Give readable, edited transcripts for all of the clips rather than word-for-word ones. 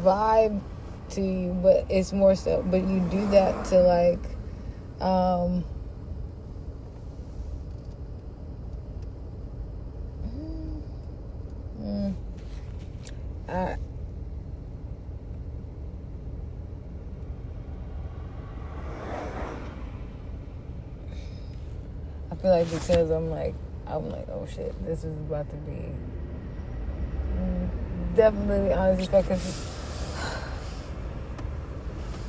vibe to you, but it's more so, but you do that to like, I feel like because I'm like, oh shit, this is about to be definitely honest because.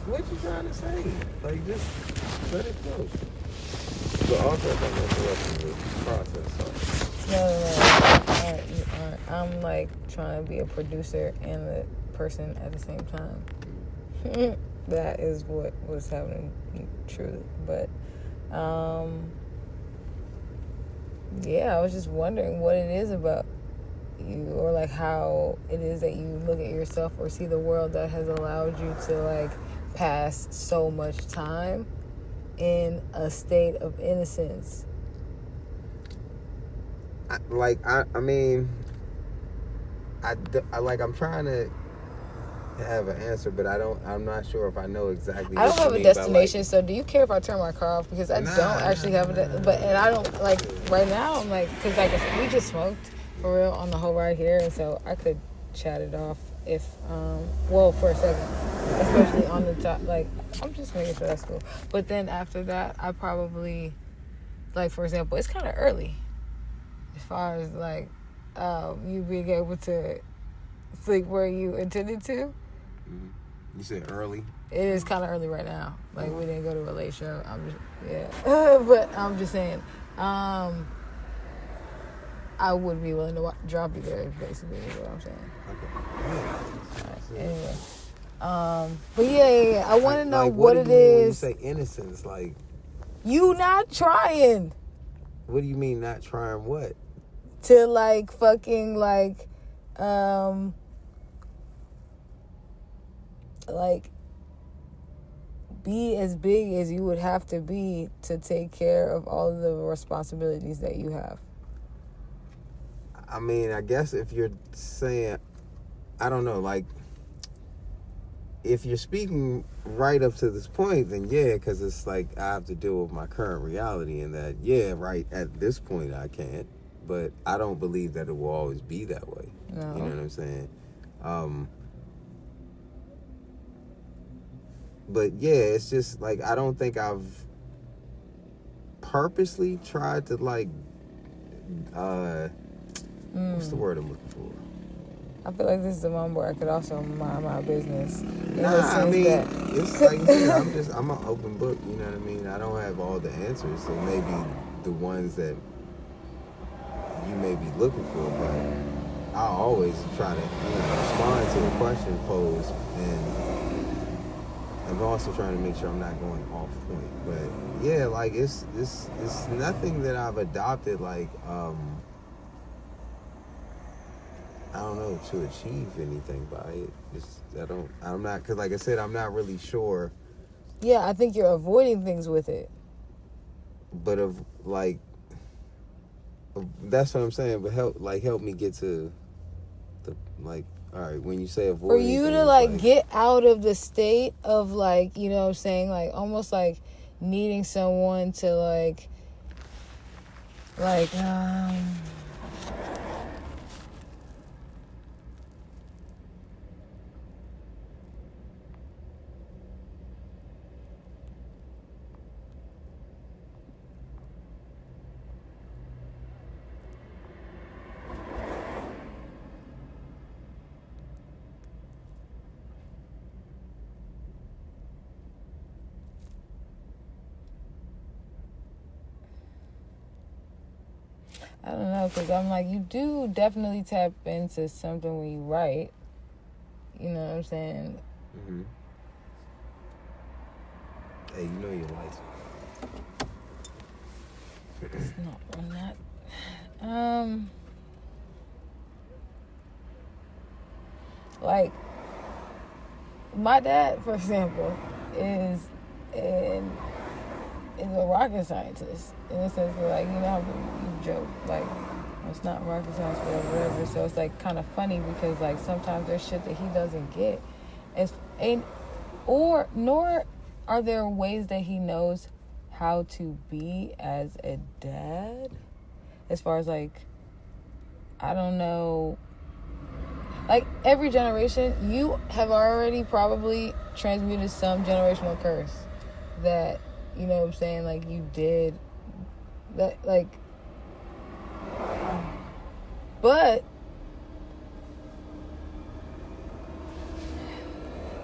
What you trying to say? Like, just let it go. But also, I don't interrupt the process. So. No. I'm like trying to be a producer and a person at the same time. That is what was happening, truly. But, yeah, I was just wondering what it is about you, or like how it is that you look at yourself or see the world that has allowed you to like pass so much time in a state of innocence. I mean, I'm trying to have an answer, but I'm not sure if I know exactly. I don't have a destination, so do you care if I turn my car off? Because I don't actually have a and I don't, like, right now, I'm like, because like we just smoked for real on the whole ride here, and so I could chat it off if, for a second, especially on the top, like, I'm just making sure that's cool. But then after that, I probably, like, for example, it's kind of early as far as, like, you being able to sleep where you intended to. Mm-hmm. You said early? It is kind of early right now. Like, we didn't go to a late show. But I'm just saying, I would be willing to drop you there, basically, is what I'm saying. Okay. Anyway. But yeah, I want to know like, what it is. When you is. say innocence, like... You not trying. What do you mean not trying what? To, like, fucking, like, be as big as you would have to be to take care of all of the responsibilities that you have. I mean, I guess if you're saying, I don't know, like, if you're speaking right up to this point, then yeah, because it's like I have to deal with my current reality, and that, yeah, right at this point I can't, but I don't believe that it will always be that way. No. You know what I'm saying? But yeah, it's just like, I don't think I've purposely tried to, like, what's the word I'm looking for? I feel like this is the moment where I could also mind my business. I mean, it's like I said, I'm an open book, you know what I mean? I don't have all the answers, so maybe the ones that you may be looking for, but I always try to respond to the question posed, and I'm also trying to make sure I'm not going off point. But yeah, like, it's nothing that I've adopted, like, I don't know, to achieve anything by it. I'm not, because like I said, I'm not really sure. Yeah, I think you're avoiding things with it. But that's what I'm saying, but help me get to the, like, all right, when you say avoiding for you things, to, like, get out of the state of, like, you know what I'm saying, like, almost like needing someone to, like, I don't know, because I'm like, you do definitely tap into something when you write. You know what I'm saying? Mm-hmm. Hey, you know your license. It's not, I'm not. Like, my dad, for example, is a rocket scientist. In the sense that, like, you know how you joke, like, it's not rocket science, whatever. So it's, like, kind of funny because, like, sometimes there's shit that he doesn't get. as and or nor are there ways that he knows how to be as a dad, as far as like, I don't know, like every generation you have already probably transmuted some generational curse that, you know what I'm saying, like you did that, like, but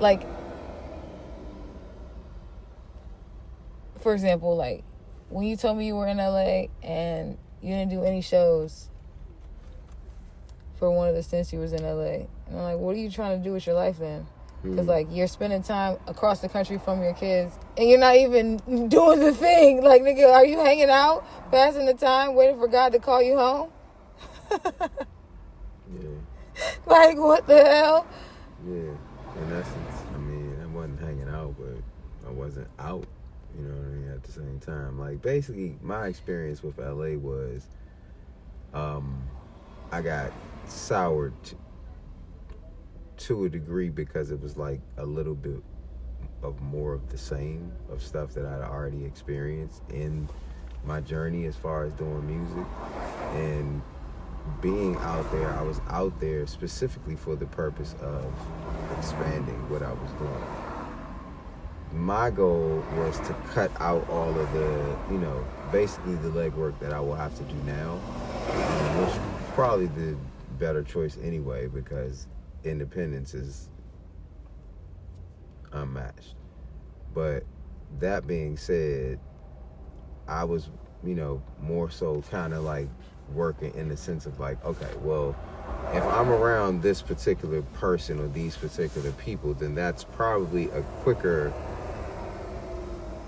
like, for example, like when you told me you were in LA and you didn't do any shows for one of the stints you was in LA, and I'm like, what are you trying to do with your life then? Because like you're spending time across the country from your kids and you're not even doing the thing. Like, nigga, are you hanging out, passing the time, waiting for God to call you home? Yeah. Like, what the hell? Yeah. In essence, I mean, I wasn't hanging out, but I wasn't out. You know what I mean? At the same time, like basically, my experience with LA was, I got soured to a degree because it was like a little bit of more of the same of stuff that I'd already experienced in my journey as far as doing music and being out there. I was out there specifically for the purpose of expanding what I was doing. My goal was to cut out all of the, you know, basically the legwork that I will have to do now, which is probably the better choice anyway, because independence is unmatched. But that being said, I was, you know, more so kind of like working in the sense of like, okay, well, if I'm around this particular person or these particular people, then that's probably a quicker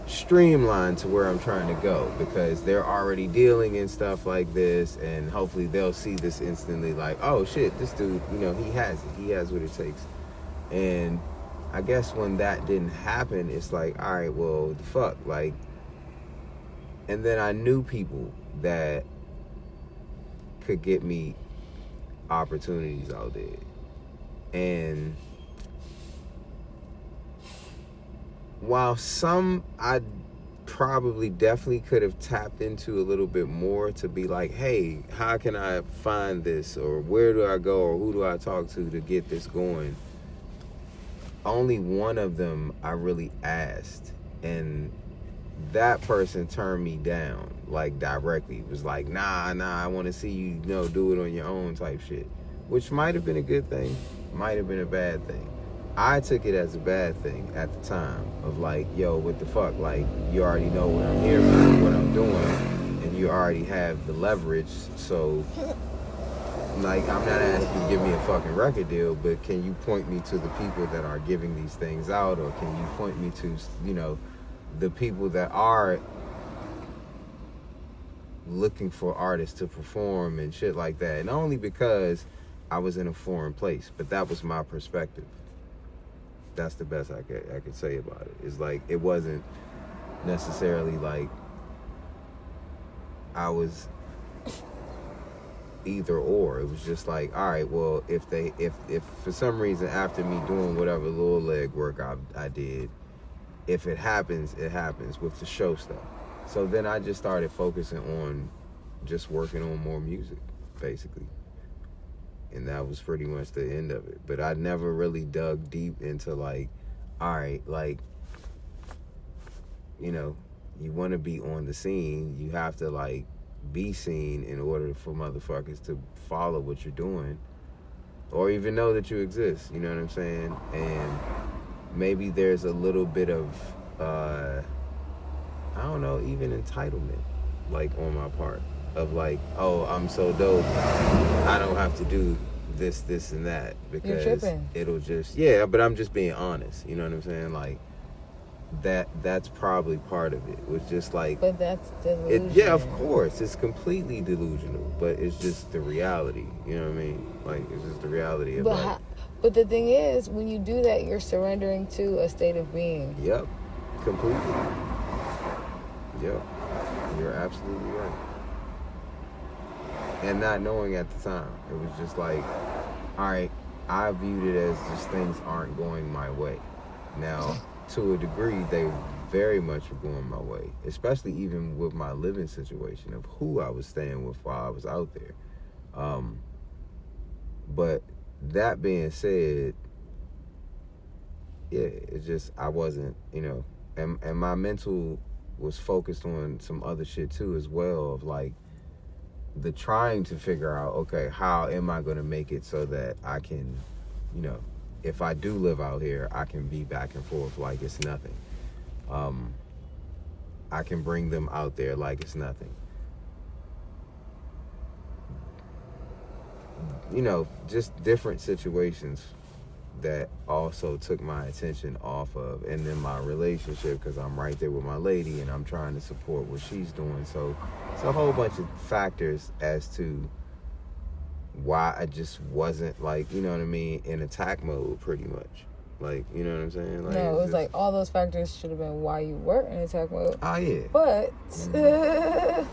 streamline to where I'm trying to go, because they're already dealing in stuff like this, and hopefully they'll see this instantly like, oh shit, this dude, you know, he has what it takes. And I guess when that didn't happen, it's like, all right, well, the fuck, like, and then I knew people that could get me opportunities out there. And while some I probably definitely could have tapped into a little bit more to be like, hey, how can I find this, or where do I go, or who do I talk to get this going, only one of them I really asked, and that person turned me down, like directly. It was like, nah, I want to see you, you know, do it on your own type shit, which might have been a good thing, might have been a bad thing. I took it as a bad thing at the time of like, yo, what the fuck? Like, you already know what I'm here for, what I'm doing, and you already have the leverage. So, like, I'm not asking you to give me a fucking record deal, but can you point me to the people that are giving these things out, or can you point me to, you know, the people that are looking for artists to perform and shit like that? And only because I was in a foreign place, but that was my perspective. That's the best I could say about it. It's like, it wasn't necessarily like I was either or. It was just like, all right, well, if for some reason after me doing whatever little leg work I did, if it happens, it happens with the show stuff. So then I just started focusing on just working on more music, basically. And that was pretty much the end of it. But I never really dug deep into like, all right, like, you know, you want to be on the scene, you have to like be seen in order for motherfuckers to follow what you're doing, or even know that you exist, you know what I'm saying? And maybe there's a little bit of, I don't know, even entitlement, like on my part. Of like, oh, I'm so dope, I don't have to do this and that, because it'll just, yeah, but I'm just being honest, you know what I'm saying? Like, that's probably part of it, was just like, but that's delusional. Yeah, of course, it's completely delusional, but it's just the reality, you know what I mean? Like, it's just the reality of life. But the thing is, when you do that, you're surrendering to a state of being. Yep, completely. Yep, you're absolutely right. And not knowing at the time, it was just like, all right, I viewed it as just things aren't going my way. Now, to a degree, they very much were going my way, especially even with my living situation of who I was staying with while I was out there. But that being said, yeah, it's just I wasn't, and my mental was focused on some other shit too as well, of like the trying to figure out, okay, how am I going to make it so that I can, if I do live out here, I can be back and forth like it's nothing. I can bring them out there like it's nothing. Just different situations that also took my attention off of, and then my relationship, because I'm right there with my lady and I'm trying to support what she's doing. So it's a whole bunch of factors as to why I just wasn't in attack mode pretty much. Like, you know what I'm saying? Like, no, it was just, like all those factors should have been why you were in attack mode. Oh, yeah. But yeah,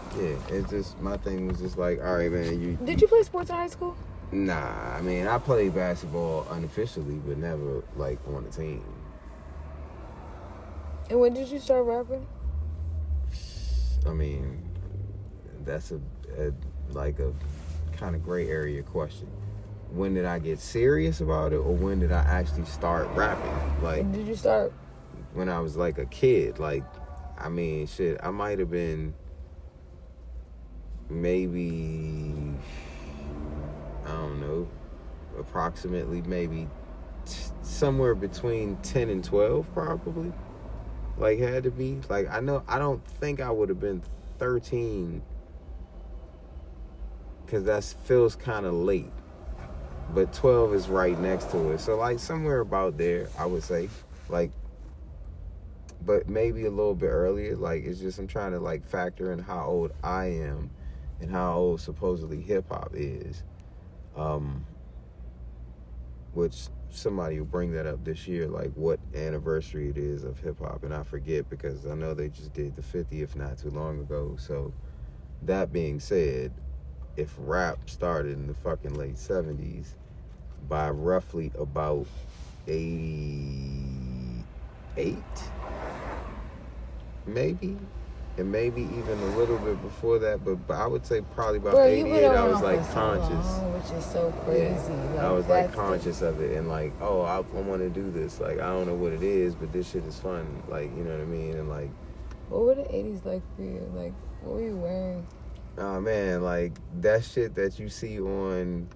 it's just, my thing was just like, all right, man. Did you play sports in high school? Nah, I mean, I played basketball unofficially, but never, on a team. And when did you start rapping? I mean, that's a kind of gray area question. When did I get serious about it, or when did I actually start rapping? When did you start? When I was, a kid. I mean, shit, I might have been maybe... I don't know, approximately maybe somewhere between 10 and 12 probably. Had to be. I don't think I would have been 13, because that feels kind of late. But 12 is right next to it. So, somewhere about there, I would say. But maybe a little bit earlier. It's just I'm trying to, factor in how old I am and how old supposedly hip-hop is. Which somebody will bring that up this year, what anniversary it is of hip-hop, and I forget, because I know they just did the 50th not too long ago. So that being said, if rap started in the fucking late 70s, by roughly about 88, maybe, and maybe even a little bit before that, but I would say probably about 88, I was conscious. Which is so crazy. Yeah, I was conscious of it, and I want to do this. I don't know what it is, but this shit is fun. You know what I mean? And what were the 80s like for you? What were you wearing? Oh man, that shit that you see on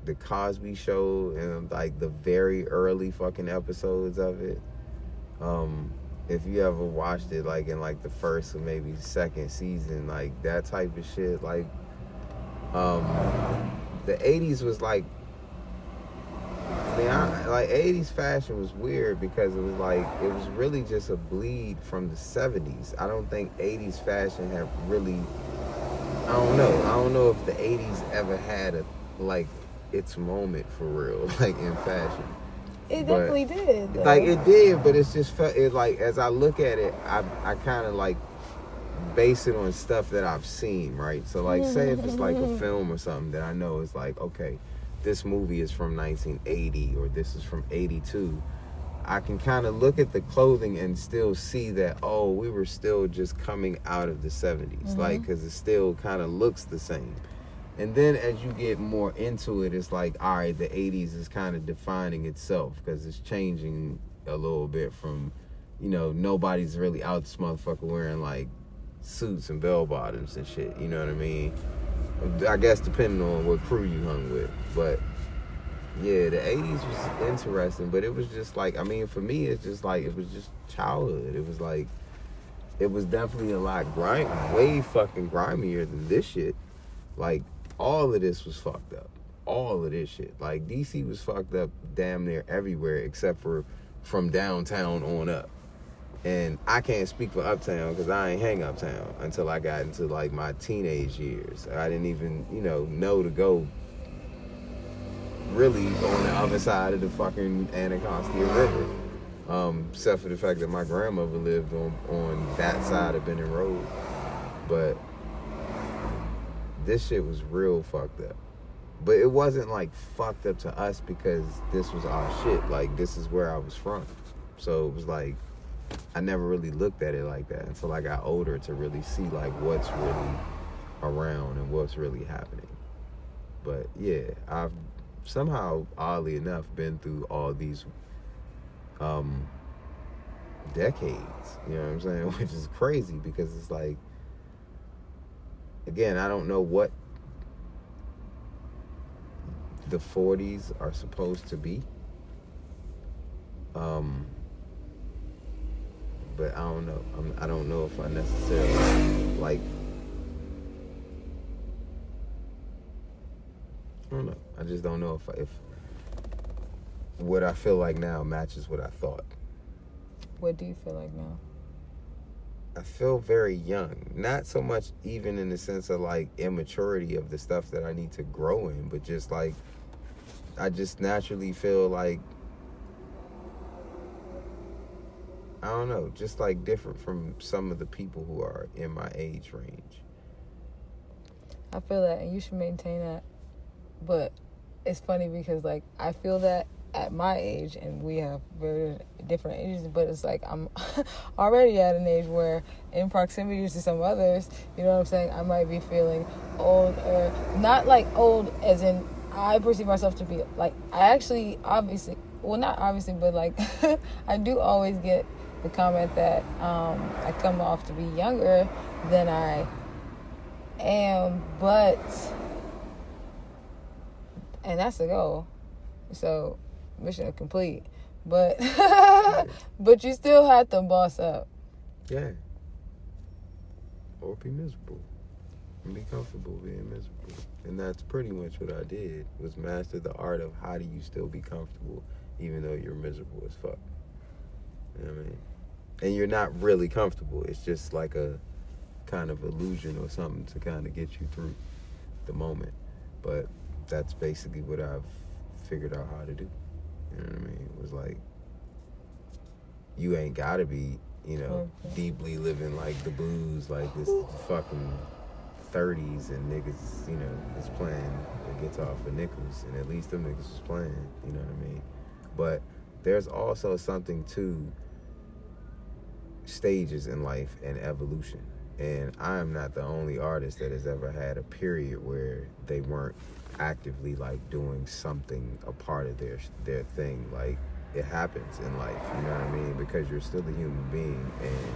the Cosby Show and the very early fucking episodes of it. If you ever watched it, in the first or maybe second season, that type of shit, the 80s was 80s fashion was weird, because it was really just a bleed from the 70s. I don't think 80s fashion had really, I don't know if the 80s ever had its moment for real, in fashion. It definitely did. Though. It did, but it's just felt as I look at it, I kind of base it on stuff that I've seen, right? So say if it's a film or something that I know is okay, this movie is from 1980 or this is from 82. I can kind of look at the clothing and still see that, oh, we were still just coming out of the 70s, because it still kind of looks the same. And then as you get more into it, it's all right, the 80s is kind of defining itself, because it's changing a little bit from, nobody's really out this motherfucker wearing suits and bell bottoms and shit, you know what I mean? I guess depending on what crew you hung with. But yeah, the 80s was interesting, but it was just for me, it's just it was just childhood. It was it was definitely a lot way fucking grimier than this shit. All of this was fucked up. All of this shit. DC was fucked up damn near everywhere except for from downtown on up. And I can't speak for uptown, because I ain't hang uptown until I got into my teenage years. I didn't even, know to go really on the other side of the fucking Anacostia River. Except for the fact that my grandmother lived on that side of Benning Road. But this shit was real fucked up. But it wasn't like fucked up to us because this was our shit. Like, this is where I was from. So it was like, I never really looked at it like that until I got older to really see like what's really around and what's really happening. But yeah, I've somehow, oddly enough, been through all these decades, you know what I'm saying? Which is crazy because it's like, again, I don't know what the 40s are supposed to be. But I don't know. I don't know if I necessarily like. I don't know. I just don't know if what I feel like now matches what I thought. What do you feel like now? I feel very young. Not so much even in the sense of like immaturity of the stuff that I need to grow in, but just like I just naturally feel like, I don't know, just like different from some of the people who are in my age range. I feel that, and you should maintain that. But it's funny because like I feel that at my age, and we have very different ages, but it's like I'm already at an age where in proximity to some others, you know what I'm saying, I might be feeling old, or not like old as in I perceive myself to be like, I actually obviously, well not obviously, but like I do always get the comment that I come off to be younger than I am, but, and that's the goal, so mission complete, but but you still have to boss up. Yeah. Or be miserable. And be comfortable being miserable. And that's pretty much what I did, was master the art of how do you still be comfortable even though you're miserable as fuck. You know what I mean? And you're not really comfortable. It's just like a kind of illusion or something to kind of get you through the moment. But that's basically what I've figured out how to do. You know what I mean? It was like, you ain't gotta be, you know, deeply living like the blues, like this fucking 30s, and niggas, you know, is playing the guitar for nickels, and at least them niggas was playing, you know what I mean? But there's also something to stages in life and evolution. And I am not the only artist that has ever had a period where they weren't actively like doing something, a part of their thing. Like, it happens in life, you know what I mean? Because you're still a human being, and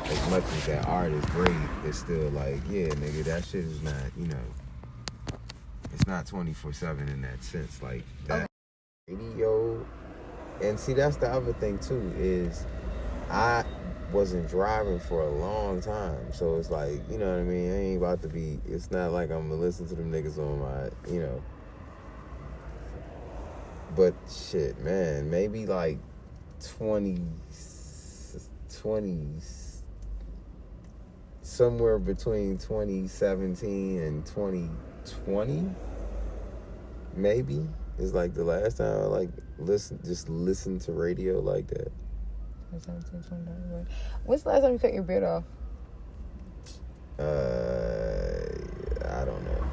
as much as that art is great, it's still like, yeah, nigga, that shit is not, you know, it's not 24/7 in that sense. Like that radio, and see, that's the other thing too, is I wasn't driving for a long time, so it's like, you know what I mean, I ain't about to be, it's not like I'm gonna listen to them niggas on my, you know, but shit, man, maybe like 20, somewhere between 2017 and 2020, maybe, is like the last time I like listen to radio like that. When's the last time you cut your beard off? I don't know,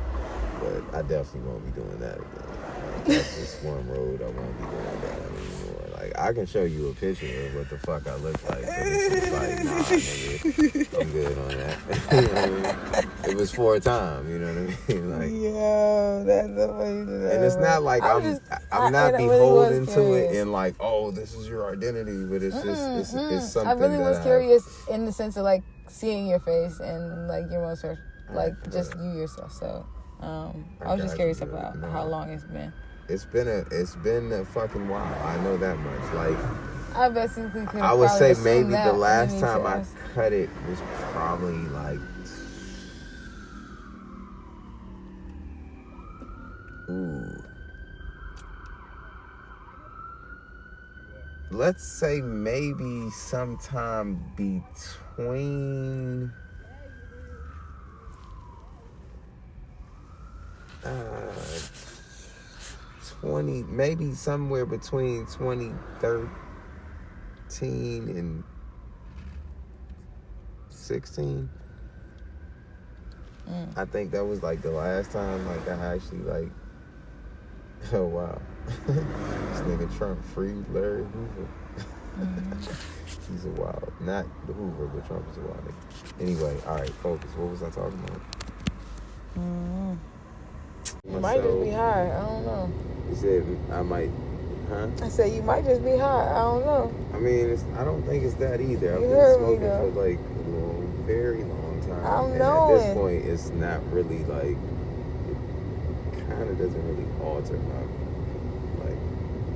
but I definitely won't be doing that again. Like, that's just one road. I won't be doing that anymore. Like, I can show you a picture of what the fuck I look like, but it's just like, nah, nigga, I'm good on that. You know what I mean? It was for a time, you know what I mean? Like, yeah, that's the way you do that. And it's not like I'm not beholden to it and like, oh, this is your identity, but it's just it's something. I really was curious in the sense of like seeing your face and like your most like just you yourself. So I was just curious about how long it's been. It's been a fucking while. I know that much. Like, I basically could. I would say maybe the last time I cut it was probably like, let's say maybe sometime between 20, maybe somewhere between 2013 and 16. I think that was like the last time like I actually like, oh wow, this nigga Trump freed Larry Hoover. He's a wild, not the Hoover, but Trump is a wild nigga. Anyway, all right, focus. What was I talking about? You might just be high. I don't know. You said I might, huh? I said you might just be high. I don't know. I mean, I don't think it's that either. I've You been heard smoking me, though. for like a long, very long time. I'm and knowing. at this point, it's not really like, it kind of doesn't really alter my like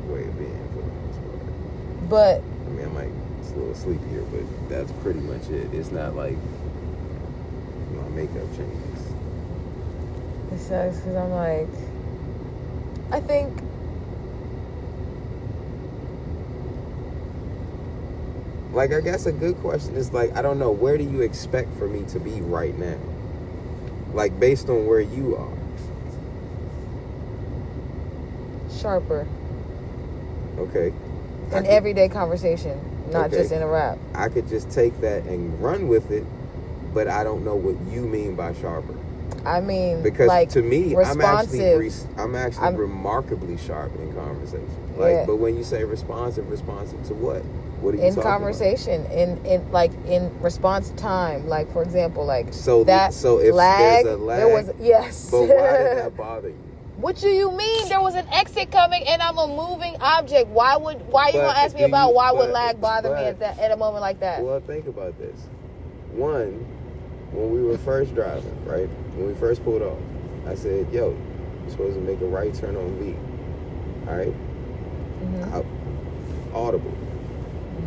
way of being for the most part. But I mean, I might it's a little sleepier, but that's pretty much it. It's not like my makeup changes. it sucks because I'm like, I think Like, I guess a good question is like, I don't know, where do you expect for me to be right now? Like, based on where you are. sharper Okay. in everyday conversation, not Okay. just in a rap. I could just take that and run with it, but I don't know what you mean by sharper. I mean, Because like, to me, responsive. I'm actually remarkably sharp in conversation. Like, Yeah. but when you say responsive to what? What are you in talking conversation, in response time, like for example, like So that. so if lag, there's a lag, there was yes. But why did that bother you? What do you mean? There was an exit coming, and I'm a moving object. Why are you gonna ask me about why would lag bother me at a moment like that? Well, think about this. One, when we were first driving, right? When we first pulled off, I said, "Yo, you're supposed to make a right turn on V." All right? Audible.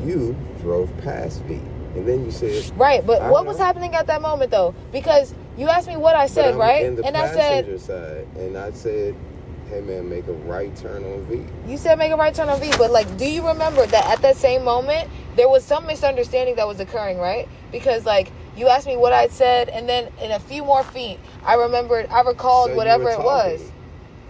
You drove past V, and then you said, Right, but what was happening at that moment though? Because you asked me what I said, right? In the And I said, passenger side, and I said, "Hey man, make a right turn on V." you said make a right turn on V, but like, do you remember that at that same moment there was some misunderstanding that was occurring, right? Because like you asked me what I said, and then in a few more feet, I recalled So whatever you were it was. talking.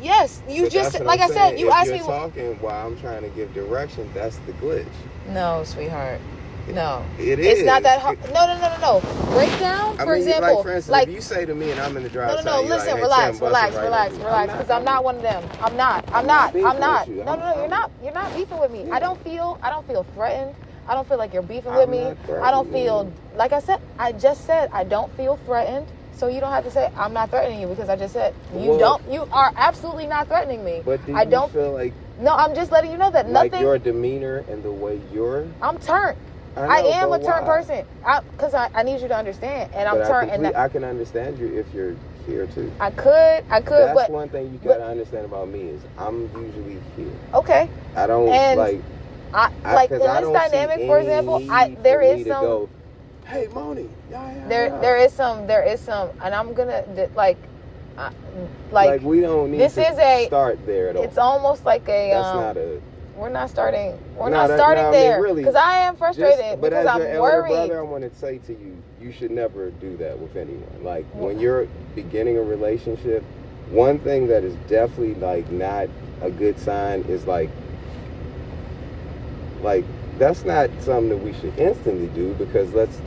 Yes, you But just that's what like I'm I saying. said, you If asked you're me. talking while I'm trying to give direction. That's the glitch. No, sweetheart. No, It is. It's not that hard. No. Break down, for example. Like for instance, if you say to me and I'm in the driver's No. side, Listen, like, hey, relax, Tim, bust it relax. Because I'm not one of them. I'm not. beefing with you. No. You're not beefing with me. I don't feel threatened. I don't feel like you're beefing with me. I don't feel, like I said, I don't feel threatened. So you don't have to say I'm not threatening you, because I just said you are absolutely not threatening me. But do you feel like, no, I'm just letting you know that nothing. like your demeanor and the way you're, I'm turned. I am a turned person. Because I need you to understand, and I'm turned. I can understand you if you're here too. I could. That's but one thing you gotta understand about me is I'm usually here. Okay. I don't in this dynamic, for example, there is some. Go, hey, Moni. Yeah. There is some, and I'm gonna like we don't need to start there at all. It's almost like a. That's not a. We're not starting. We're not starting there, because I am frustrated because I'm worried. But as your elder brother, I want to say to you, you should never do that with anyone. Like when you're beginning a relationship, one thing that is definitely like not a good sign is like that's not something that we should instantly do, because let's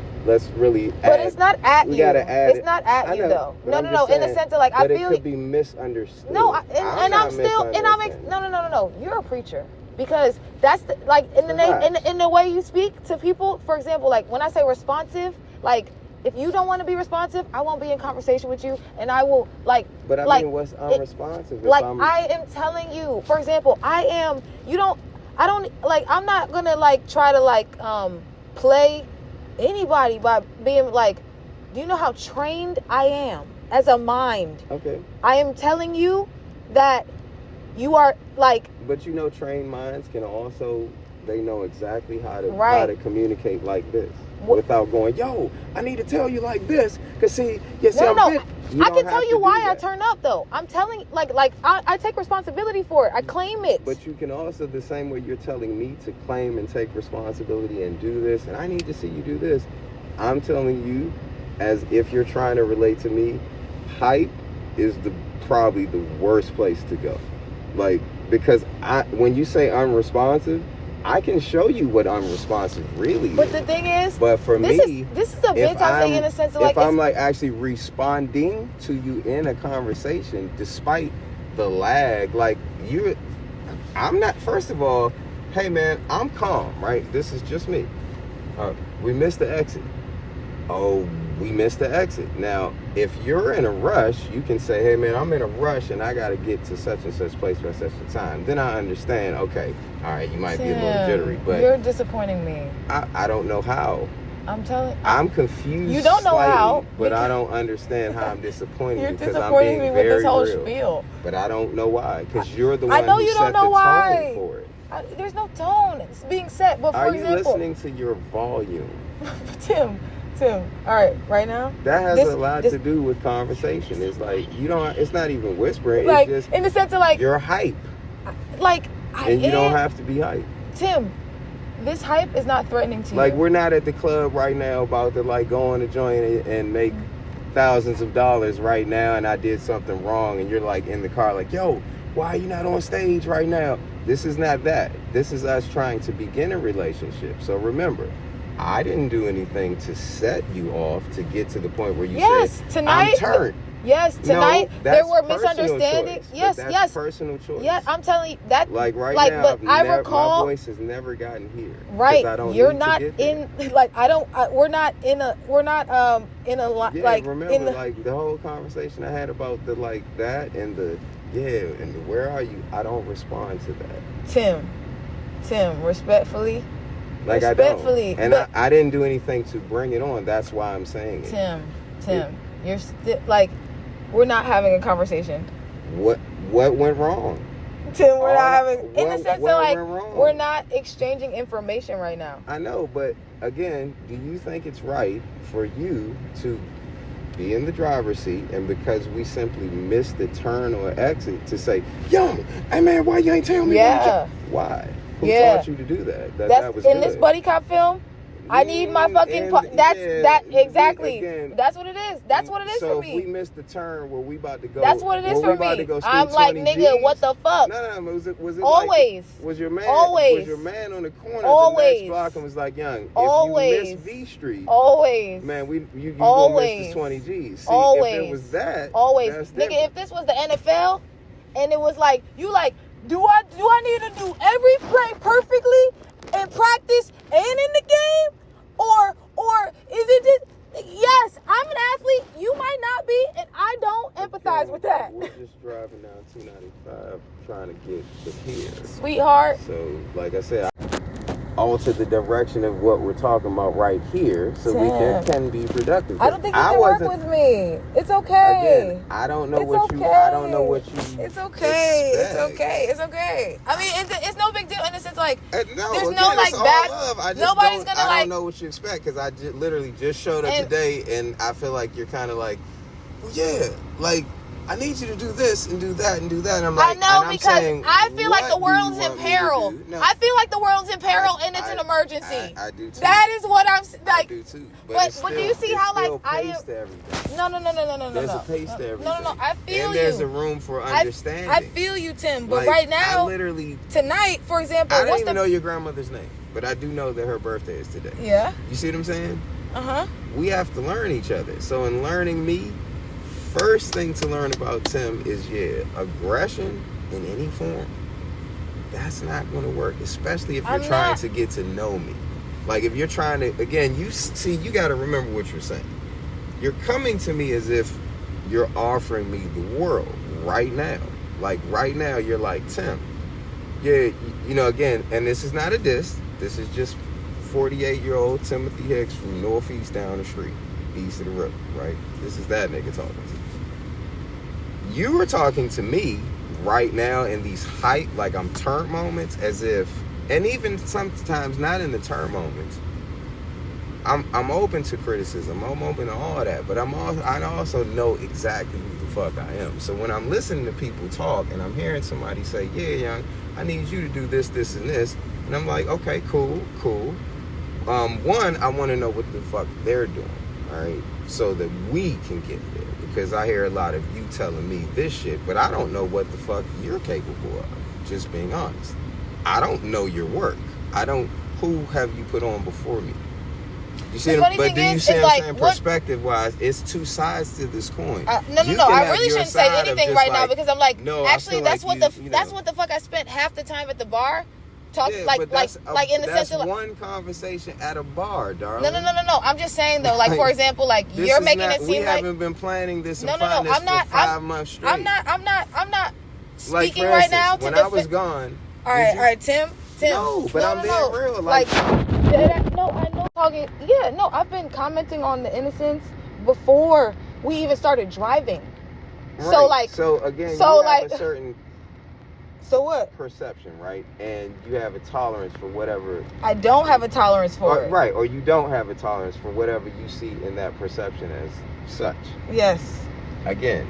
really add. But it's not at you. It's not at you though. No. In the sense of like, I feel it could be misunderstood. No, I'm still. No. You're a preacher, because that's in the way you speak to people. For example, like when I say responsive, like if you don't want to be responsive, I won't be in conversation with you, and I will like. But I mean, what's unresponsive? I am telling you. For example, I am. I'm not gonna like try to like play anybody by being like, do you know how trained I am as a mind? Okay. I am telling you that you are like. But trained minds can also, they know exactly how to communicate like this without going, yo, I need to tell you like this, because see, I can tell you why I turn up though. I'm telling I take responsibility for it. I claim it. But you can also, the same way you're telling me to claim and take responsibility and do this, and I need to see you do this, I'm telling you, as if you're trying to relate to me, hype is probably the worst place to go. Like, because when you say unresponsive, I can show you what unresponsive really is. But the thing is, but for this is a bit toxic in a sense of like, if I'm like actually responding to you in a conversation, despite the lag, like I'm not. First of all, hey man, I'm calm, right? This is just me. We missed the exit. Oh, we missed the exit. Now, if you're in a rush, you can say, hey man, I'm in a rush and I got to get to such and such place by such a time. Then I understand, okay, all right, you might be a little jittery, but you're disappointing me. I don't know how. I'm confused. You don't know slightly, how. But I don't understand how I'm disappointing You're you because disappointing I'm being me with this whole real. Spiel. But I don't know why, because you're the one I know who you set don't know the why. tone for it. There's no tone. It's being set. But for example, are you listening to your volume? Tim, all right, right now. That has a lot to do with conversation. It's like you don't. It's not even whispering. Like, it's just in the sense of like you're hype. Like and you don't have to be hype. Tim, this hype is not threatening to you. Like we're not at the club right now about to like go on a joint and make thousands of dollars right now, and I did something wrong, and you're like in the car like, yo, why are you not on stage right now? This is not that. This is us trying to begin a relationship. So remember, I didn't do anything to set you off to get to the point where you said, tonight, I'm turned. Yes, tonight there were misunderstandings. Yes, personal choice. Yeah, I'm telling you that. Like right now, but I recall, my voice has never gotten here. Right, I don't you're need not to get there. in. Like I don't. We're not in a. Yeah, like. Remember, like the whole conversation I had about the like that and the and the where are you? I don't respond to that. Tim, respectfully. Like respectfully, I don't. And I didn't do anything to bring it on. That's why I'm saying it. Tim, you're still like. We're not having a conversation. What went wrong? Tim, we're not having, in the sense that like we're not exchanging information right now. I know, but again, do you think it's right for you to be in the driver's seat and because we simply missed the turn or exit to say, yo, hey man, why you ain't telling me? Yeah. Why? Who taught you to do that? That was in good. This buddy cop film. I need my fucking. Exactly. Again, that's what it is. That's what it is for me. So if we missed the turn where we about to go, that's what it is for me. I'm like, nigga, what the fuck? No. Was it always? Like, was your man? Always. Was your man on the corner always. Of the next block and was like, young, always. If you miss V Street, always. Man, you gonna miss the 20 G's. See, always. If it was that, always, that's nigga. If this was the NFL, and it was like, you like, do I need to do every play perfectly in practice and in the game? Or is it just, yes, I'm an athlete, you might not be, and I don't empathize with that. We're just driving down 295 trying to get to here. Sweetheart. So, like I said, alter the direction of what we're talking about right here so we can be productive. I don't think you can work with me. It's okay. Again, I don't know what you It's okay. It's okay. I mean, it's no big deal in the sense like there's no like bad love. Nobody's gonna I don't know what you expect because I literally just showed up today and I feel like you're kind of like, well, yeah, like I need you to do this and do that and do that. And I'm like, I know, because I feel like the world's in peril. No. I feel like the world's in peril and it's an emergency. I do too. That is what I'm like. I do too. But do you see how like I am? No. There's a pace to everything. No. I feel you. And there's a room for understanding. I feel you, Tim. But like, right now, tonight, for example, I don't even know your grandmother's name, but I do know that her birthday is today. Yeah. You see what I'm saying? Uh-huh. We have to learn each other. So in learning me, first thing to learn about Tim is, aggression in any form, that's not going to work, especially if you're trying to get to know me. Like, if you're trying to, again, you got to remember what you're saying. You're coming to me as if you're offering me the world right now. Like, right now, you're like, Tim, again, and this is not a diss. This is just 48-year-old Timothy Hicks from Northeast down the street, east of the river, right? This is that nigga talking to you. You were talking to me right now in these hype, like I'm turn moments, as if, and even sometimes not in the turn moments. I'm open to criticism. I'm open to all that, but I also know exactly who the fuck I am. So when I'm listening to people talk and I'm hearing somebody say, yeah, young, I need you to do this, this, and this, and I'm like, okay, cool. One, I want to know what the fuck they're doing, all right, so that we can get there. Because I hear a lot of you telling me this shit, but I don't know what the fuck you're capable of, just being honest. I don't know your work. Who have you put on before me? You see, but do you see what I'm saying? Perspective-wise, it's two sides to this coin. No. I really shouldn't say anything right now because I'm like, no, actually, that's what the fuck I spent half the time at the bar. Like in the sense of one conversation at a bar, darling. No. I'm just saying though, like for example, like you're making it seem like we haven't been planning this and planning this for 5 months straight. I'm not speaking like, for right instance, now. When I was gone. All right, Tim. No, but I'm being real. I've been commenting on the innocence before we even started driving. Right. So again, you have a certain. So what? Perception, right? And you have a tolerance for whatever. I don't have a tolerance for it. Right, or you don't have a tolerance for whatever you see in that perception as such. Yes. Again,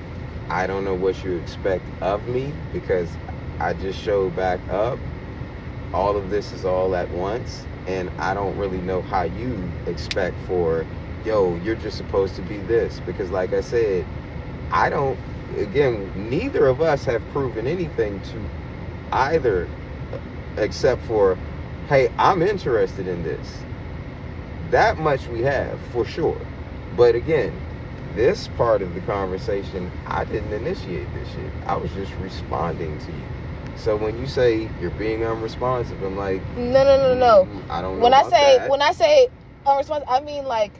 I don't know what you expect of me because I just showed back up. All of this is all at once, and I don't really know how you expect for, you're just supposed to be this. Because like I said, neither of us have proven anything to either except for, hey, I'm interested in this. That much we have for sure. But again, this part of the conversation, I didn't initiate this shit. I was just responding to you. So when you say you're being unresponsive, I'm like, no. I don't know. When I say unresponsive, I mean like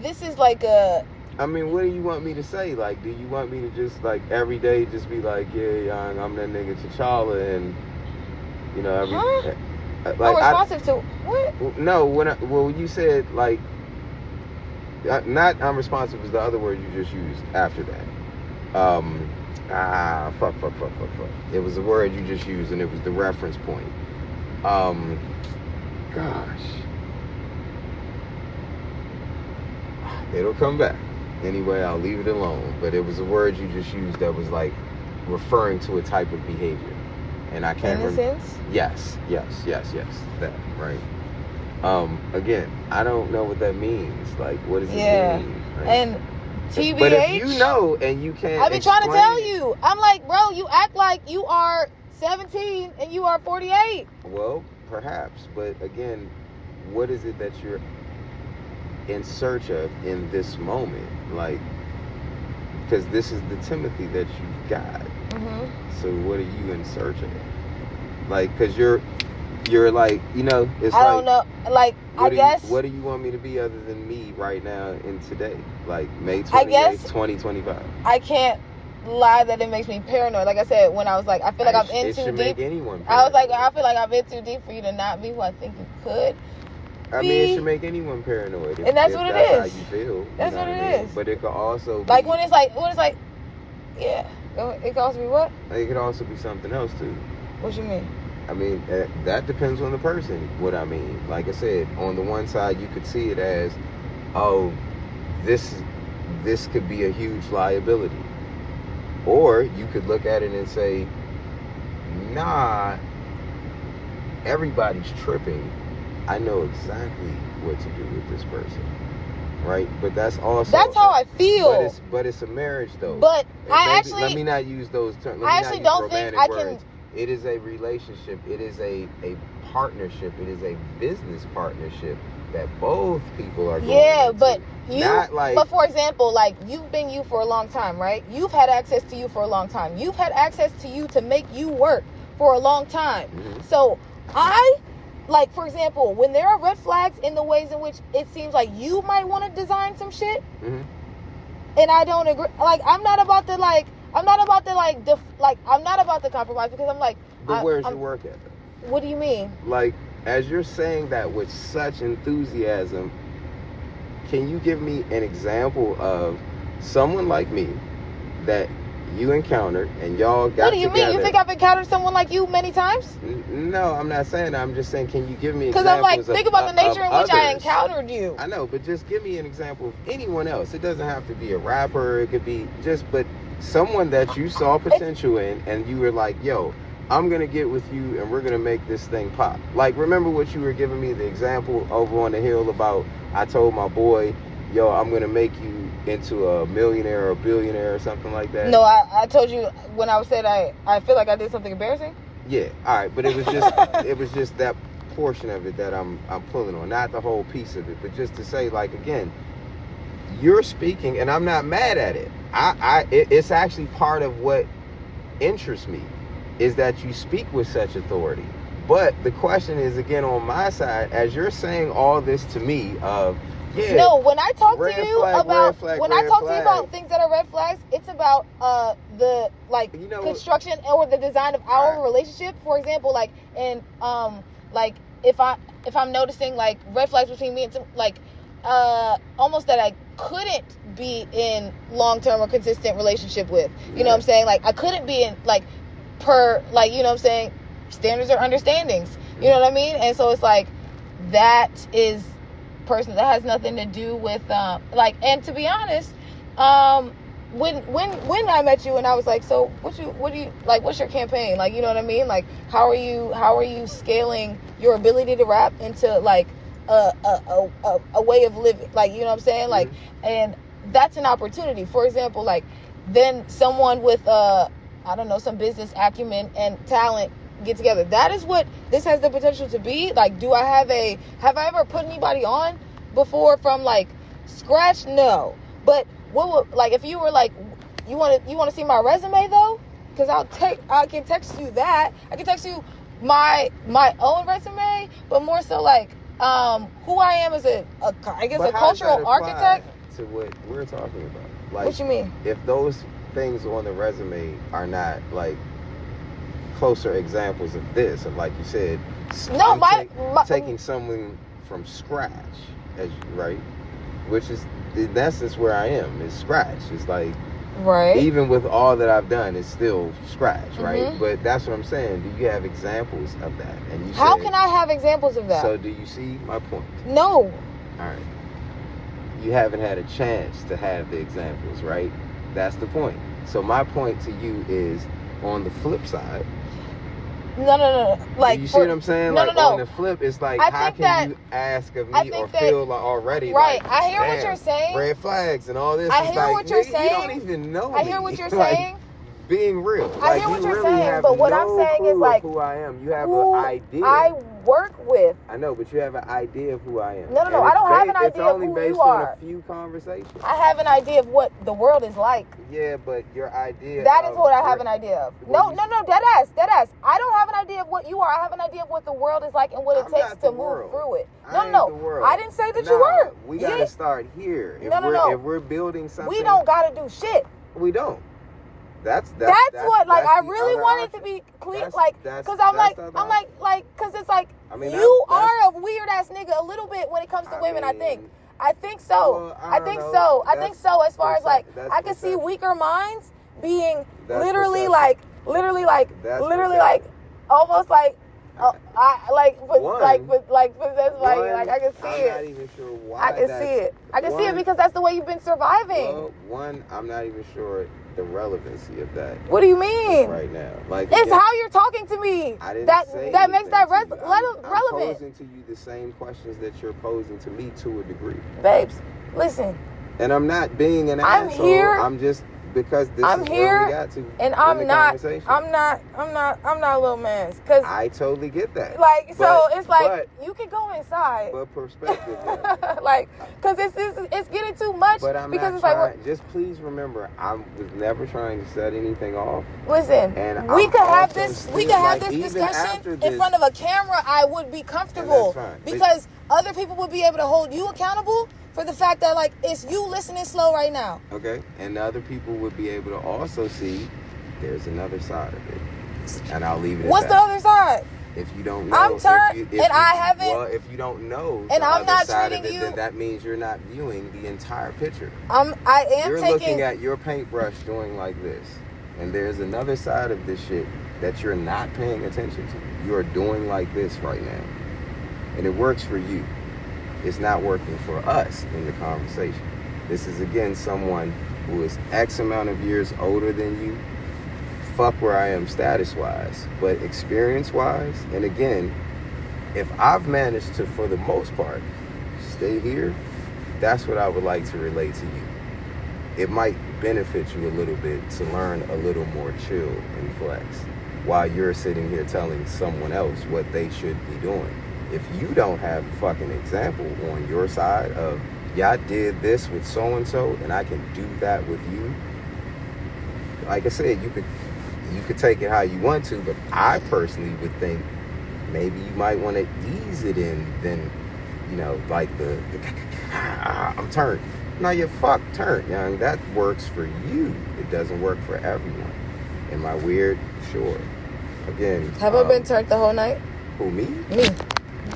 this is like a. I mean, what do you want me to say? Like, do you want me to just, like, every day just be like, yeah, young, I'm that nigga T'Challa, and, responsive to what? No, when you said, like, not unresponsive was the other word you just used after that. Fuck. It was the word you just used, and it was the reference point. Gosh. It'll come back. Anyway, I'll leave it alone. But it was a word you just used that was like referring to a type of behavior. And I can't remember. Yes. That, right? Again, I don't know what that means. Like, what does it mean? Right? And TBH. But if you know and you can't I've been trying to tell you. I'm like, bro, you act like you are 17 and you are 48. Well, perhaps. But again, what is it that you're in search of in this moment? Like, because this is the Timothy that you got. Mm-hmm. So what are you in search of? Like, because you're like, it's I don't know. Like, I guess. What do you want me to be other than me right now in today? Like, May 28th, 2025. I can't lie that it makes me paranoid. Like I said, when I was like, I feel like I'm in too deep. Make anyone paranoid. I was like, I feel like I'm in too deep for you to not be who I think you could. I mean, it should make anyone paranoid. And that's what it is. How you feel. That's what it is. But it could also be, like when it's like, yeah. It could also be what? It could also be something else too. What you mean? I mean, that depends on the person. What I mean, like I said, on the one side, you could see it as, oh, this could be a huge liability, or you could look at it and say, nah, everybody's tripping. I know exactly what to do with this person, right? But that's how I feel. But it's a marriage, though. But let me not use those terms. I actually don't think I can. It is a relationship. It is a partnership. It is a business partnership that both people are going into. But for example, like, you've been you for a long time, right? You've had access to you for a long time. You've had access to you to make you work for a long time. Mm-hmm. So like, for example, when there are red flags in the ways in which it seems like you might want to design some shit, mm-hmm. and I don't agree. Like, I'm not about to compromise, because I'm like. But where's your work ethic? What do you mean? Like, as you're saying that with such enthusiasm, can you give me an example of someone like me that you encountered and y'all got together? What do you mean? You think I've encountered someone like you many times? No, I'm not saying that. I'm just saying, can you give me examples? Because I'm like, think about the nature in which I encountered you. I know, but just give me an example of anyone else. It doesn't have to be a rapper. It could be but someone that you saw potential in, and you were like, yo, I'm going to get with you and we're going to make this thing pop. Like, remember what you were giving me the example over on the hill about, I told my boy, yo, I'm going to make you into a millionaire or a billionaire or something like that? No, I told you when I said I feel like I did something embarrassing. Yeah, all right, but it was just it was just that portion of it that I'm pulling on, not the whole piece of it, but just to say, like, again, you're speaking, and I'm not mad at it. It's actually part of what interests me, is that you speak with such authority. But the question is, again, on my side, as you're saying all this to me of, yeah, no, when I talk to you flag, about things that are red flags, it's about the like construction or the design of our relationship. For example, like, and like if I'm noticing like red flags between me and some, like almost that I couldn't be in long-term or consistent relationship with. You know what I'm saying? Like, I couldn't be in like per, like, you know what I'm saying, standards or understandings. You know what I mean? And so it's like that is person that has nothing to do with like, and to be honest, when I met you and I was like, so what do you like, what's your campaign, like, you know what I mean, like, how are you scaling your ability to rap into like a way of living, like, you know what I'm saying, like, and that's an opportunity. For example, like, then someone with I don't know, some business acumen and talent get together. That is what this has the potential to be. Like, have I ever put anybody on before from like scratch? No. But what would, like, if you were like, you want to see my resume though, because I can text you that. I can text you my own resume, but more so like who I am as a cultural architect. To what we're talking about, like, what you mean? If those things on the resume are not like closer examples of this, of, like you said, no, taking someone from scratch, right, which is in essence where I am, is scratch. It's like, right, even with all that I've done, it's still scratch, right? But that's what I'm saying. Do you have examples of that? And you how can I have examples of that? So do you see my point? No. All right. You haven't had a chance to have the examples, right? That's the point. So my point to you is, on the flip side. No. Like, you see what I'm saying? No. On the flip, it's like, how can you ask of me or feel like already? Right. Like, I hear what you're saying. Red flags and all this. I hear what you're saying. You don't even know me. I hear what you're like, saying. Being real. I hear what you're saying, but what I'm saying is, like, who I am. You have an idea. I work with. I know, but you have an idea of who I am. No. I don't have an idea of who you are. It's only based on a few conversations. I have an idea of what the world is like. Yeah, but your idea. That is what I have an idea of. No, dead ass. I don't have an idea of what you are. I have an idea of what the world is like and what it takes to move through it. No. I didn't say that you were. We gotta start here. If we're building something, we don't gotta do shit. We don't. That's what, like, I really wanted to be clear, like, because because it's like, I mean, you are a weird ass nigga a little bit when it comes to women. I think so. Well, I think so. As far as like, I can see weaker minds being literally like, almost like, possessed by you. Like, I can see it. I'm not even sure why. I can see it. I can see it because that's the way you've been surviving. Well, I'm not even sure the relevancy of that. What do you mean? Right now, like, it's how you're talking to me. I didn't that makes that relevant. I'm posing to you the same questions that you're posing to me to a degree, babes. Listen. And I'm not being an asshole. Here. I'm just, because this I'm is here, where we got to. And I'm not a little man. Cause I totally get that. Like, so it's like, you can go inside. But perspective, like, cause it's getting too much. But I'm because not it's trying, like, just please remember, I was never trying to set anything off. Listen, and we could have this discussion in front of a camera. I would be comfortable because other people would be able to hold you accountable for the fact that, like, it's you listening slow right now. Okay. And the other people would be able to also see there's another side of it. And I'll leave it at that. What's the other side? If you don't know. I'm turned, I haven't. Well, if you don't know and I'm not treating you, then that means you're not viewing the entire picture. You're looking at your paintbrush doing like this. And there's another side of this shit that you're not paying attention to. You're doing like this right now. And it works for you. It's not working for us in the conversation. This is, again, someone who is X amount of years older than you. Fuck where I am status-wise. But experience-wise, and again, if I've managed to, for the most part, stay here, that's what I would like to relate to you. It might benefit you a little bit to learn a little more chill and flex while you're sitting here telling someone else what they should be doing. if you don't have a fucking example on your side of, yeah, I did this with so-and-so and I can do that with you, like I said, you could take it how you want to, but I personally would think maybe you might want to ease it in, then, you know, like the I'm turned. No, you're fucked turned, young. That works for you. It doesn't work for everyone. Am I weird? Sure. Again. Have I been turned the whole night? Who, me? Me.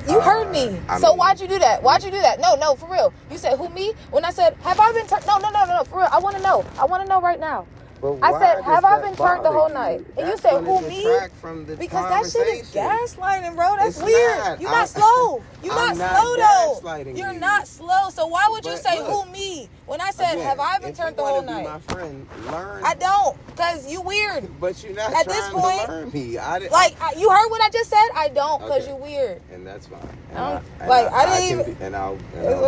You heard me. So why'd you do that? Why'd you do that? No, for real. You said, who, me? When I said, have I been turned? No, for real. I want to know. I want to know right now. I said, have I been turned the whole night? And you said, who, me? Because that shit is gaslighting, bro. That's weird. You're not slow. You're not slow, though. You're not slow. So why would you say, who, me? When I said, have I been turned the whole night? My friend, learn. I don't, because you weird. But you're not at trying this point, to learn me. You heard what I just said? I don't, because you're weird. And that's fine. I didn't even. And I'll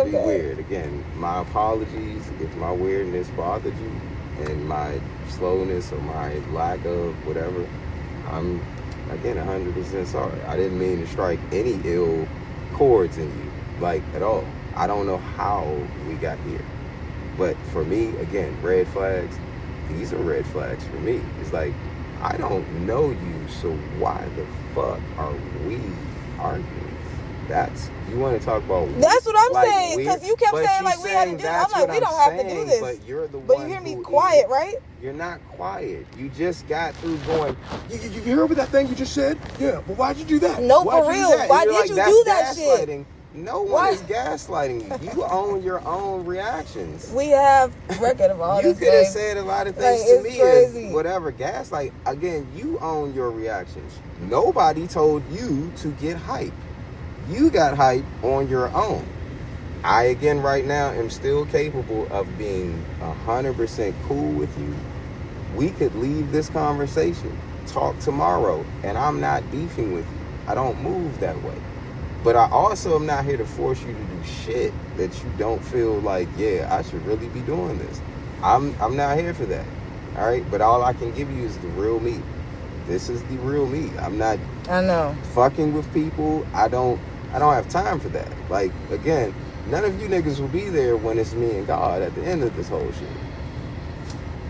be weird. Again, my apologies if my weirdness bothered you. And my slowness or my lack of whatever, I'm, again, 100% sorry. I didn't mean to strike any ill chords in you, like, at all. I don't know how we got here. But for me, again, red flags, these are red flags for me. It's like, I don't know you, so why the fuck are we arguing? You want to talk about... That's what I'm saying, because you kept saying, like, we had to do this. I'm like, we don't have to do this. But you're the one. But you hear me quiet, right? You're not quiet. You just got through going, you hear about that thing you just said? Yeah, but why'd you do that? No, for real. Why did you do that shit? No one is gaslighting you. You own your own reactions. We have record of all this. You could have said a lot of things to me as whatever. Gaslight. Again, you own your reactions. Nobody told you to get hype. You got hype on your own. I, again, right now, am still capable of being 100% cool with you. We could leave this conversation, talk tomorrow, and I'm not beefing with you. I don't move that way. But I also am not here to force you to do shit that you don't feel like, yeah, I should really be doing this. I'm not here for that. All right? But all I can give you is the real me. This is the real me. I'm not fucking with people. I don't have time for that. Like, again, none of you niggas will be there when it's me and God at the end of this whole shit.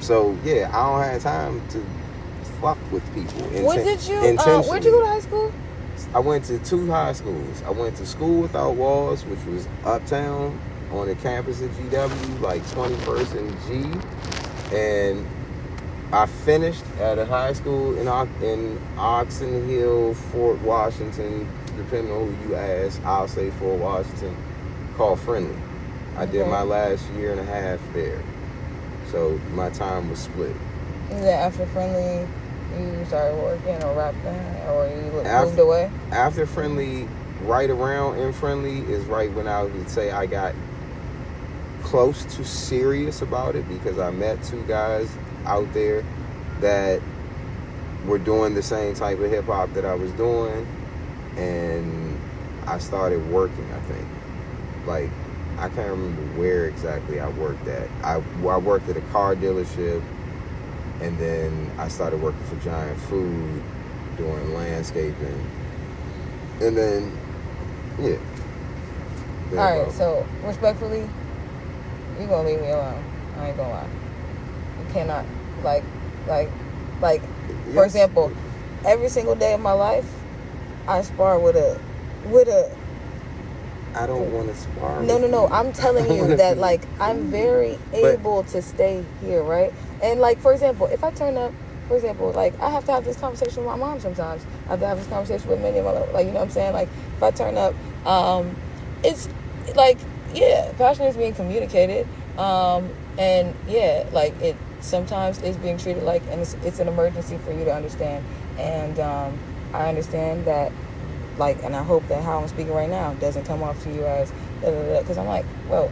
So, yeah, I don't have time to fuck with people. Where'd you go to high school? I went to 2 high schools. I went to School Without Walls, which was uptown on the campus at GW, like 21st and G. And I finished at a high school in Oxon Hill, Fort Washington, depending on who you ask. I'll say Fort Washington, called Friendly. I did my last year and a half there. So my time was split. Is that after Friendly you started working or rapping, or you moved away? After Friendly, right around in Friendly is right when I would say I got close to serious about it, because I met 2 guys out there that were doing the same type of hip hop that I was doing, and I started working. I think, like, I can't remember where exactly I worked at. I worked at a car dealership, and then I started working for Giant Food doing landscaping, and then all right. So respectfully, you gonna leave me alone. I ain't gonna lie. You cannot, like, for example, every single day of my life, I spar with a. I don't want to spar. No. I'm telling you that, like, I'm very able to stay here, right? And, like, for example, if I turn up, like, I have to have this conversation with my mom sometimes. I have to have this conversation with many of my, like, you know what I'm saying? Like, if I turn up, it's, like, yeah, passion is being communicated. And, yeah, like, it sometimes is being treated like, and it's an emergency for you to understand. And I understand that, like, and I hope that how I'm speaking right now doesn't come off to you as because I'm like, well,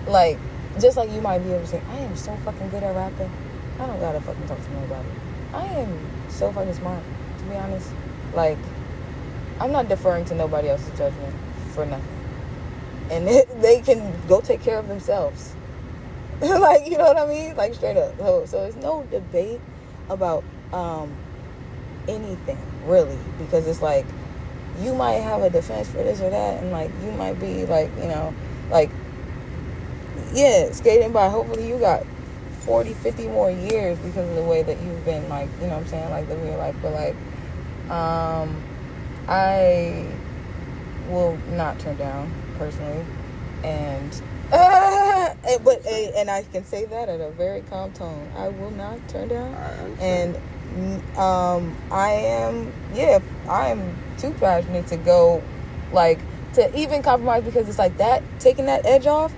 like, just like you might be able to say, I am so fucking good at rapping, I don't gotta fucking talk to nobody. I am so fucking smart, to be honest. Like, I'm not deferring to nobody else's judgment for nothing. And they can go take care of themselves. Like, you know what I mean? Like, straight up. So there's no debate about anything, really, because it's like, you might have a defense for this or that, and like, you might be like, like, yeah, skating by, hopefully you got 40, 50 more years because of the way that you've been, like, you know what I'm saying, like, living your life. But like, I will not turn down, personally, and and I can say that at a very calm tone. I will not turn down, and I am too passionate to go, like, to even compromise, because it's like that, taking that edge off,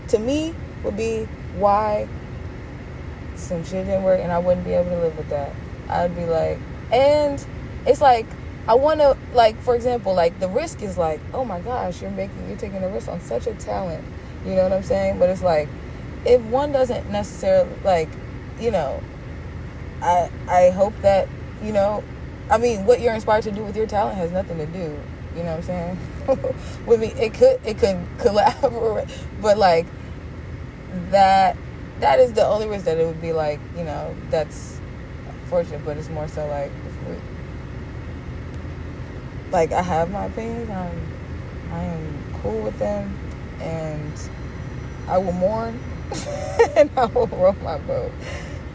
to me, would be why some shit didn't work, and I wouldn't be able to live with that. I'd be like, and it's like, I want to, like, for example, like, the risk is like, oh my gosh, you're taking a risk on such a talent, you know what I'm saying? But it's like, if one doesn't necessarily, like, I hope that, I mean, what you're inspired to do with your talent has nothing to do, you know what I'm saying, with me. It could collaborate, but like, that is the only risk, that it would be like, that's unfortunate. But it's more so like, like, I have my opinions, I am cool with them, and I will mourn and I will roll my boat,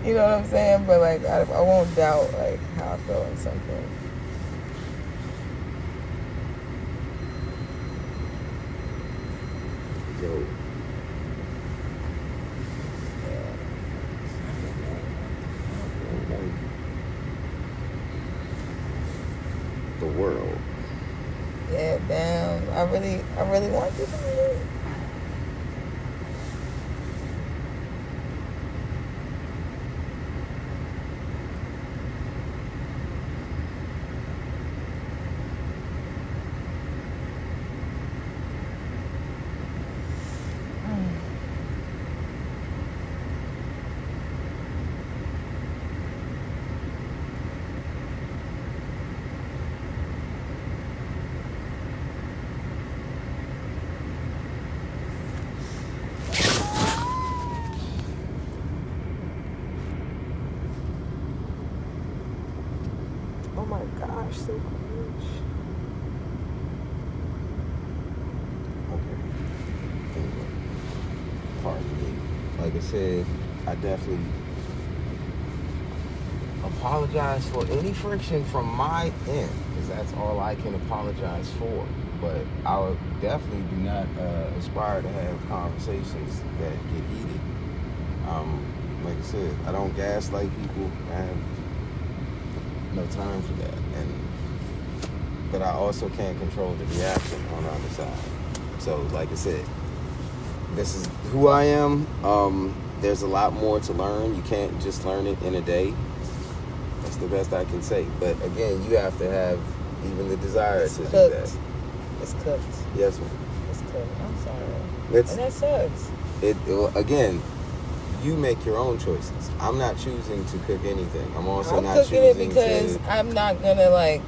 you know what I'm saying? But like, I won't doubt like how I feel in something. Yo. The world. Yeah, damn. I really want you to do. Oh my gosh, so cringe. Okay. Anyway, pardon me. Like I said, I definitely apologize for any friction from my end, because that's all I can apologize for. But I would definitely do not aspire to have conversations that get heated. Like I said, I don't gaslight people. I have no time for that. But I also can't control the reaction on the other side. So, like I said, this is who I am. There's a lot more to learn. You can't just learn it in a day. That's the best I can say. But again, you have to have even the desire to do that. It's cooked. Yes, ma'am. It's cooked. I'm sorry. And that sucks. Again, you make your own choices. I'm not choosing to cook anything. I'm also not cooking choosing it because I'm not gonna like.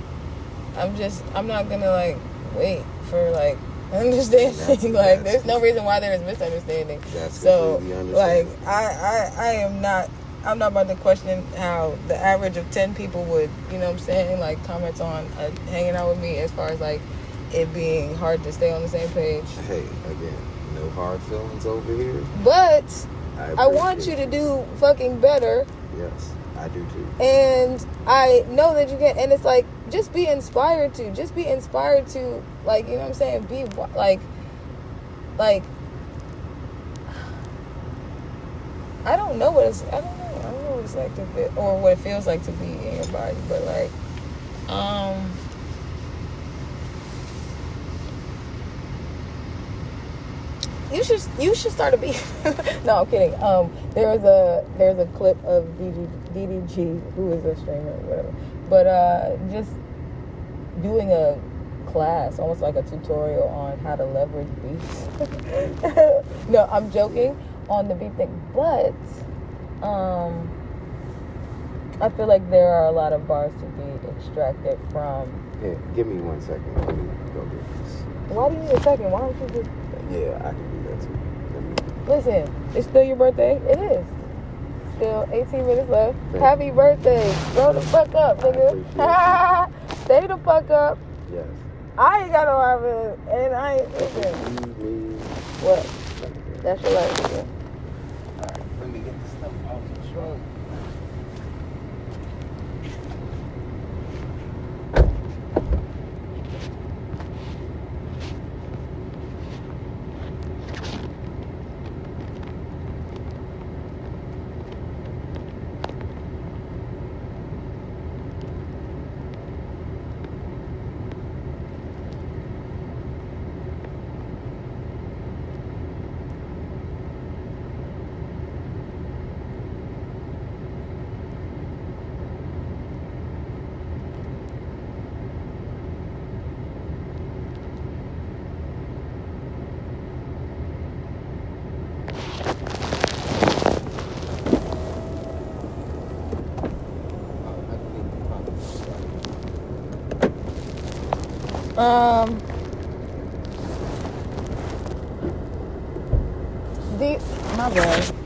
I'm not gonna like wait for like understanding. Like, there's no reason why there is misunderstanding. That's so completely like understandable. I am not. I'm not about to question how the average of 10 people would, you know what I'm saying, like, comments on hanging out with me, as far as like it being hard to stay on the same page. Hey, again, no hard feelings over here. But I want you to do fucking better. Yes, I do too. And I know that you can. And it's like, just be inspired to. Just be inspired to, like, you know what I'm saying? Be like. I don't know what it's like to feel, or what it feels like to be in your body. But like, you should start a beef. No, I'm kidding. There's a clip of DDG, who is a streamer or whatever, but just doing a class, almost like a tutorial on how to leverage beefs. No, I'm joking on the beef thing, but I feel like there are a lot of bars to be extracted from. Yeah, give me 1 second. Let me go get this. Why do you need a second? Why don't you just... Yeah, I can do that too. Listen, it's still your birthday. It is. still. 18 minutes left. Thank Happy birthday. Grow the fuck up, nigga. Stay the fuck up. Yes. I ain't got no argument, and I ain't listen. What? That's your last nigga. Alright, let me get this stuff off the truck. My bad.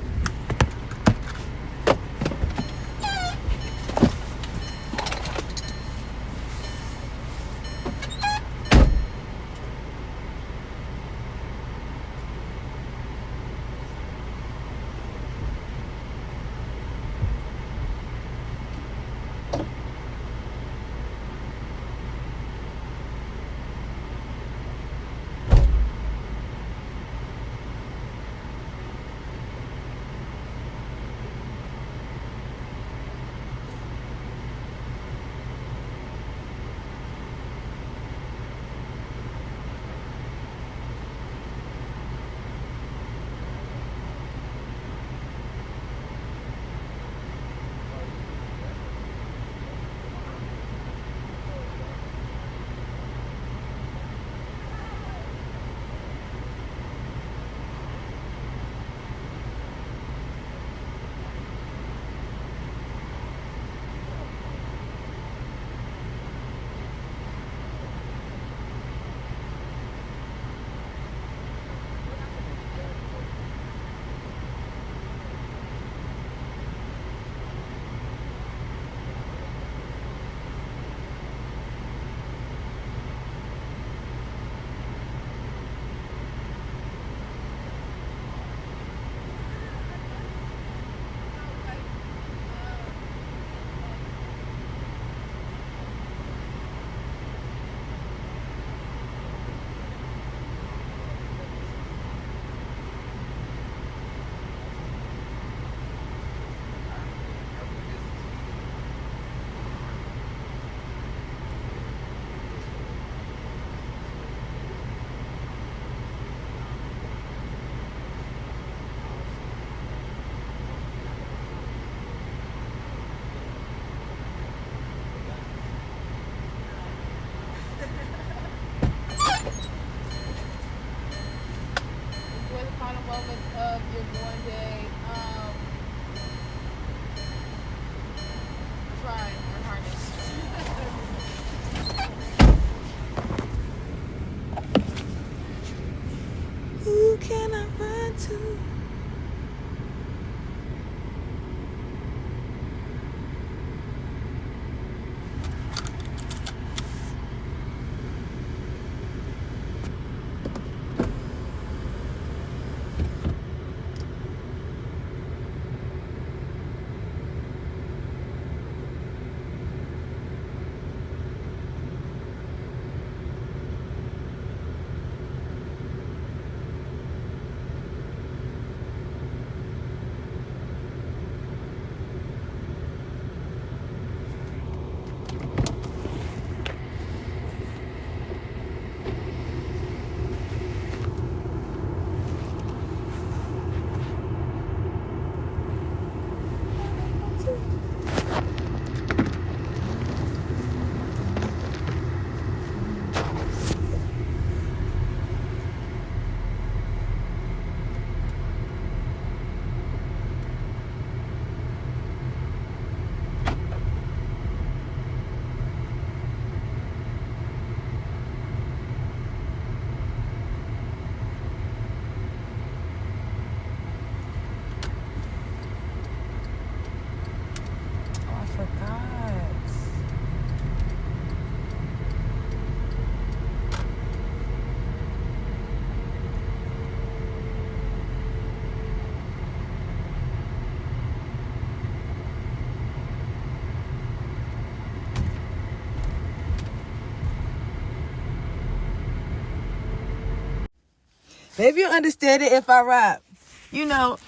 Maybe you'll understand it if I rap. You know,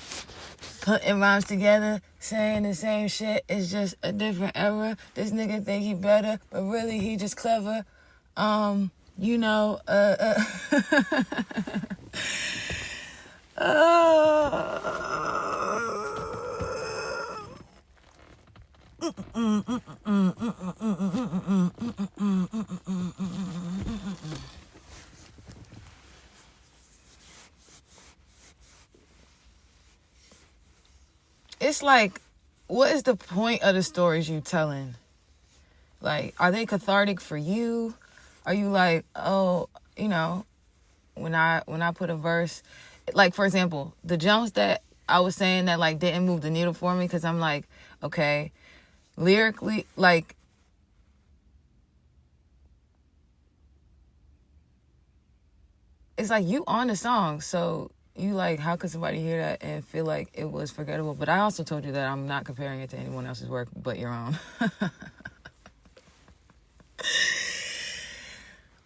putting rhymes together, saying the same shit. It's just a different era. This nigga think he better, but really he just clever. You know, it's like, what is the point of the stories you telling? Like, are they cathartic for you? Are you like, oh, you know, when I put a verse, like, for example, the jumps that I was saying that, like, didn't move the needle for me, because I'm like, okay, lyrically, like, it's like you on the song, so you like, how could somebody hear that and feel like it was forgettable? But I also told you that I'm not comparing it to anyone else's work but your own.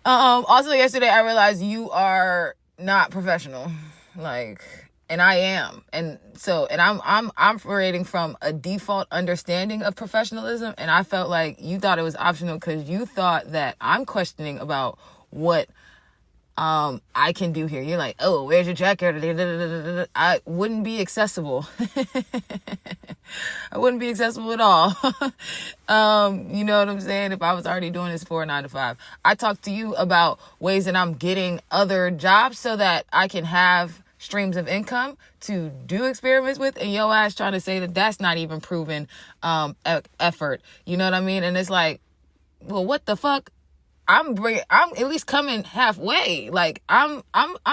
Also yesterday I realized you are not professional, like, and I am, and I'm operating from a default understanding of professionalism, and I felt like you thought it was optional because you thought that I'm questioning about what I can do here. You're like, oh, where's your jacket? I wouldn't be accessible. I wouldn't be accessible at all. You know what I'm saying? If I was already doing this 4 9 to 5, I talked to you about ways that I'm getting other jobs so that I can have streams of income to do experiments with, and your ass trying to say that that's not even proven effort. You know what I mean? And it's like, well, what the fuck? I'm at least coming halfway. Like, I'm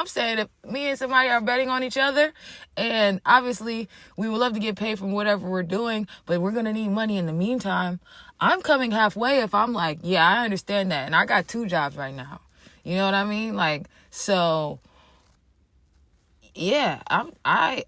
saying that me and somebody are betting on each other, and obviously we would love to get paid from whatever we're doing, but we're gonna need money in the meantime. I'm coming halfway if I'm like, yeah, I understand that, and I got 2 jobs right now. You know what I mean? Like, so yeah, I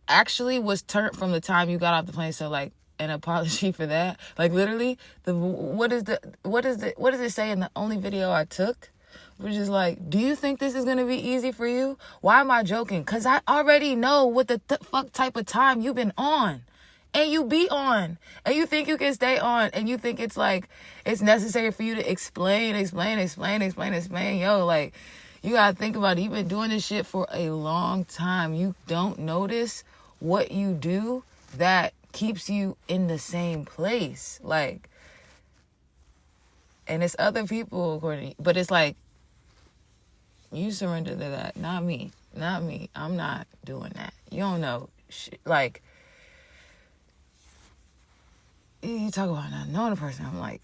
actually was turned from the time you got off the plane. So, like, an apology for that. Like, literally, what does it say in the only video I took? Which is like, do you think this is gonna be easy for you? Why am I joking? Because I already know what the fuck type of time you've been on. And you be on. And you think you can stay on. And you think it's like, it's necessary for you to explain. Yo, like, you gotta think about it. You've been doing this shit for a long time. You don't notice what you do that keeps you in the same place. Like, and it's other people according, but it's like, you surrender to that, not me. I'm not doing that. You don't know shit. Like, you talk about not knowing a person, I'm like,